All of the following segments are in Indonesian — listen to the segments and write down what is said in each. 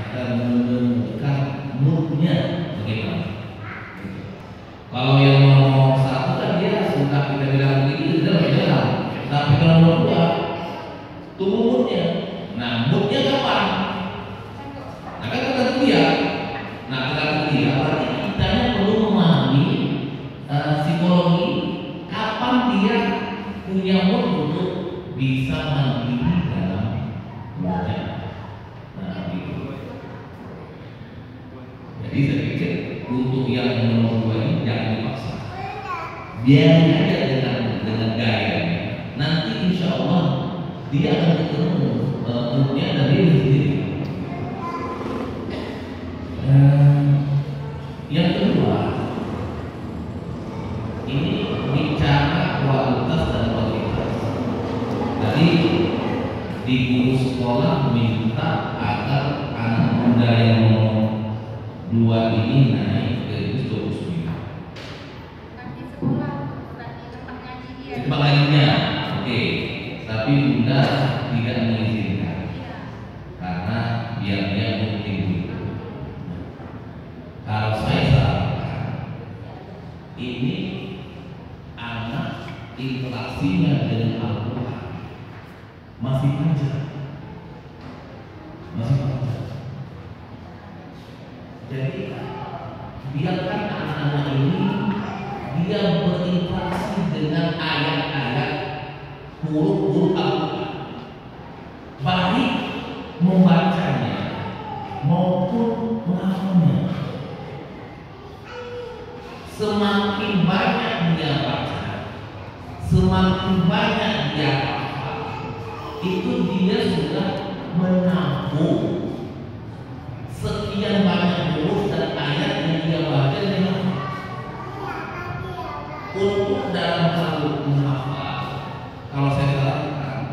kita menemukan moodnya bagaimana. Kalau yang nomor satu kan dia suka kita bilang begitu, dia lebih jalan. Tapi kalau nomor dua, tunggu moodnya. Nah, moodnya kapan? Nah, kan tergantung dia. Nah, tergantung dia. Berarti kita perlu memahami psikologi kapan dia punya mood untuk bisa mandiri dalam moodnya. Nah, gitu. Jadi saya pikir untuk yang nomor dua ini jangan dipaksa. Biarin aja dengan gayanya. Nanti insya Allah dia akan ketemu moodnya dari diri sendiri. Yang kedua, ini bicara kualitas dan kualitas. Jadi di guru sekolah minta agar anak muda yang nomor dua ini naik ke 29. Di sekolah, bukan di tempat ngaji dia. Di tempat ngajinya, oke. Tapi bunda tidak mengizinkan karena biar dia tinggi. Kalau saya sarankan, ini anak interaksinya dengan Al-Quran masih panjang. Jadi biarkan anak-anak ini dia berinteraksi dengan ayat-ayat huruf-huruf Al-Quran, baik membacanya maupun menghafalnya. Semakin banyak dia baca, semakin banyak dia hafal, itu dia sudah menampung sekian banyak huruf dan ayat yang dia baca dan hafal. Untuk dalam satu menghafal, kalau saya sarankan,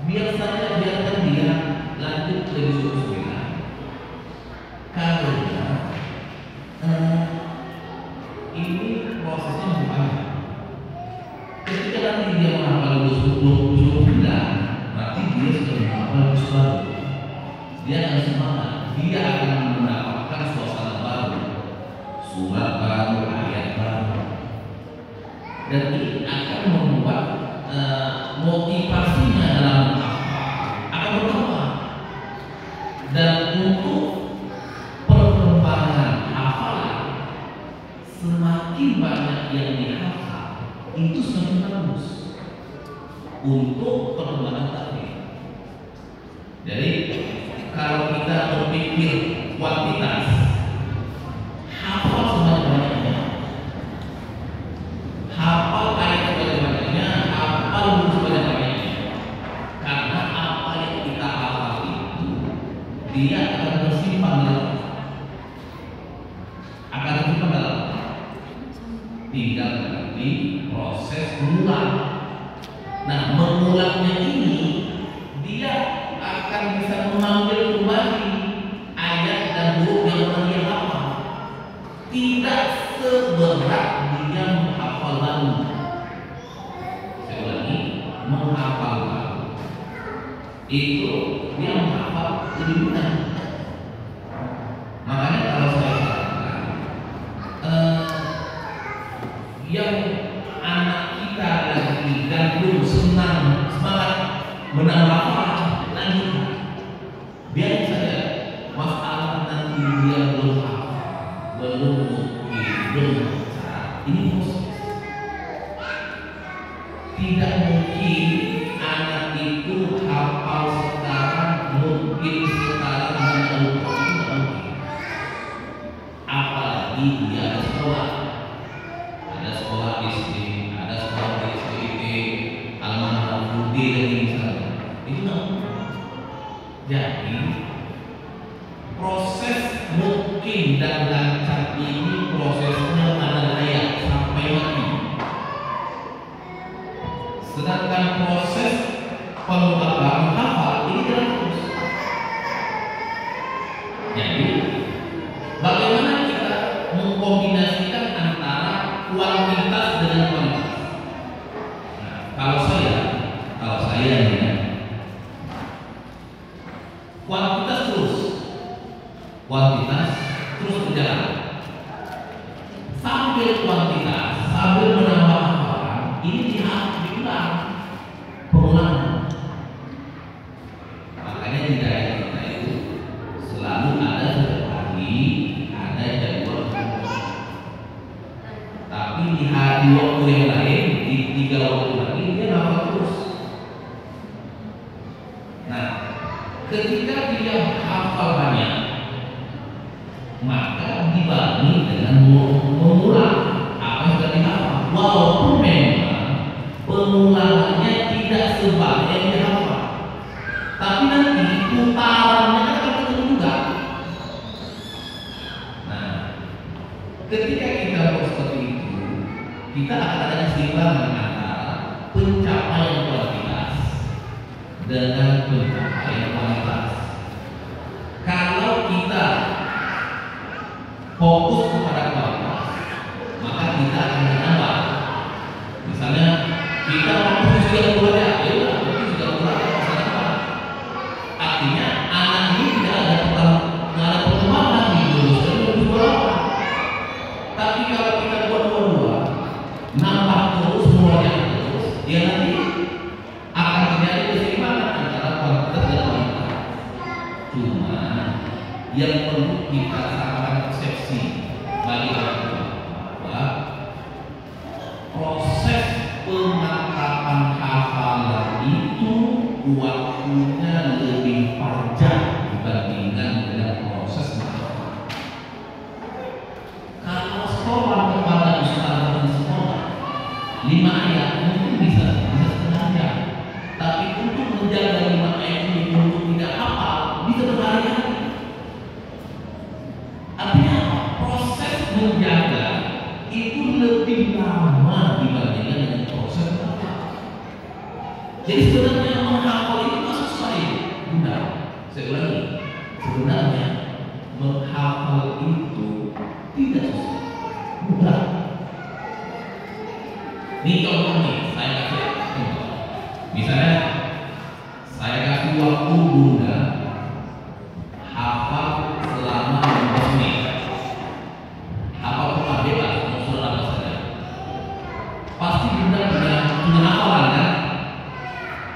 biasanya biarkan dia lanjut ke diskursus karena ini prosesnya masih panjang. Ketika nanti dia menghafal diskursus berarti dia sudah menghafal diskursus. Dia akan semangat, dia akan mendapatkan suasana baru, surat baru, ayat baru, dan ini akan membuat motivasinya dalam akan bertambah. Dan untuk perkembangan hafalan, semakin banyak yang dihafal itu semakin bagus untuk perkembangan takdir. Jadi kalau kita berpikir kuantitas, hafal sebanyak-banyaknya, hafal ayat sebanyak-banyaknya, hafal buku sebanyak-banyaknya. Karena apa yang kita hafal itu dia akan tersimpan dalam tinggal nanti proses mengulang. Nah, mengulangnya ini dia akan bisa mengambil kembali ayat dan huruf yang pernah dia hafal. Tidak seberat dia menghafal lalu. Saya ulangi, menghafal lalu itu dia menghafal lebih mudah. Makanya kalau saya katakan yang anak kita lagi gandum senang semangat menambah hafalan, lanjutkan. Biar saja masalah nanti dia belum hafal, belum mungkin, belum baca. Ini proses. Tidak mungkin anak itu hafal sekarang, mungkin sekarang dan lupa. Apalagi dia ada sekolah. Ada sekolah SD, ada sekolah di SPIP, Almanah Budi dan misalnya. Itu nggak mungkin. Jadi proses mungkin dan lancar ini prosesnya ada layak sampai mati. Sedangkan proses pengetahuan hafal ini terus. Jadi bagaimana kita mengkombinasikan antara kuantitas dengan kualitas? Nah, kalau saya ini kuantitas terus, kuantitas terus berjalan. Sambil kuantitas, sambil menambah hafalan, ini diulang, pengulangan. Makanya di daerah kita itu selalu ada setiap hari ada jadwal. Tapi di hari waktu yang lain, di 3 waktu lagi dia hafal terus. Nah, ketika dia hafal banyak, maka dibanding dengan mengulang apa yang sudah dihafal, walaupun memang pengulangannya tidak sebanyak yang dihafal, tapi nanti putarannya kan akan ketemu juga. Nah, ketika kita seperti itu, kita akan ada keseimbangan antara pencapaian kualitas dengan pencapaian kualitas. Kalau kita fokus kepada kualitas, maka kita akan menambah. Misalnya kita fokus sudah keluarga, ya udah, sudah keluarga masalah apa? Artinya anak ini tidak ada perkembangan di jurusan apa. Tapi kalau kita buat dua-dua, nambah terus, mengeluarkan terus, ya nanti akan terjadi keseimbangan antara kualitas dan kualitas. Cuma yang perlu kita sampaikan persepsi bagi orang tua bahwa proses penangkapan hafalan itu waktunya lebih panjang dibandingkan dengan proses menghafal. Kalau sekolah kepada ustaz di sekolah 5 ayat mungkin bisa setengah jam, tapi untuk menjaga 5 ayat ini untuk tidak hafal bisa berhari-hari. Artinya proses menjaga itu lebih lama dibandingkan dengan proses menghafal. Jadi sebenarnya menghafal itu masuk saya mudah. Saya ulangi, sebenarnya menghafal itu tidak susah, mudah. Ini contoh nih, saya kasih contoh. Misalnya saya kasih waktu Bunda hafal selama 15 menit. Hafal cuma bebas, mau surat apa saja. Pasti Bunda punya hafalan kan?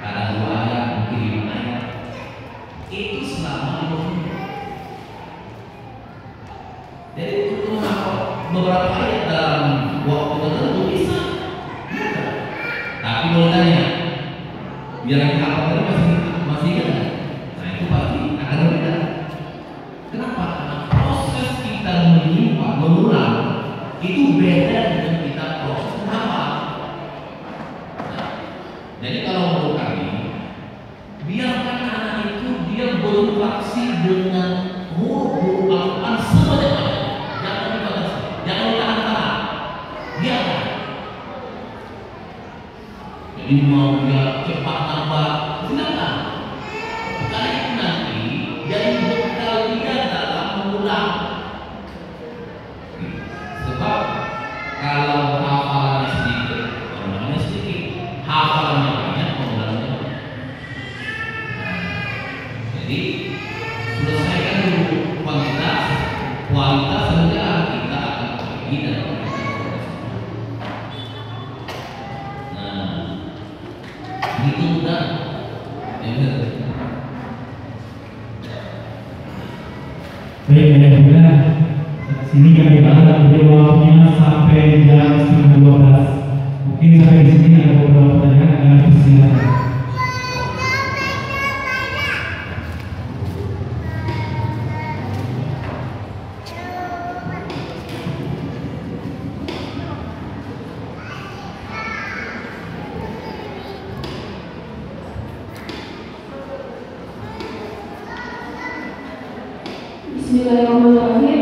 Kadang 2 ayat, mungkin 5 ayat. Itu selama 15 menit. Jadi untuk menghafal beberapa ayat dalam waktu tertentu bisa. Tapi kalau tanya, biar kita hafal masih ingat. Nah itu pasti akan berbeda. Kenapa? Karena proses kita menyimpan, mengulang itu beda dengan kita proses menghafal. Nah, jadi kalau menurut kami, biarkan anak itu dia berinteraksi dengan huruf Al-Quran sebanyak-banyaknya. Jangan dibatasi, jangan ditahan-tahan. Biarkan. Jadi mau dia cepat nambah, silakan. Karena itu nanti jadi bekal dia dalam mengulang. Sebab kalau hafalannya sedikit, pengulangannya sedikit. Hafalannya banyak, pengulangannya banyak. Jadi selesaikan dulu kuantitas, kualitas saja kita akan pergi dan itu mudah. Baik, Bunda. Sini kami akan beri waktunya sampai jam 11:30. Mungkin sampai di sini ada beberapa pertanyaan yang dipersilakan. Bismillahirrahmanirrahim.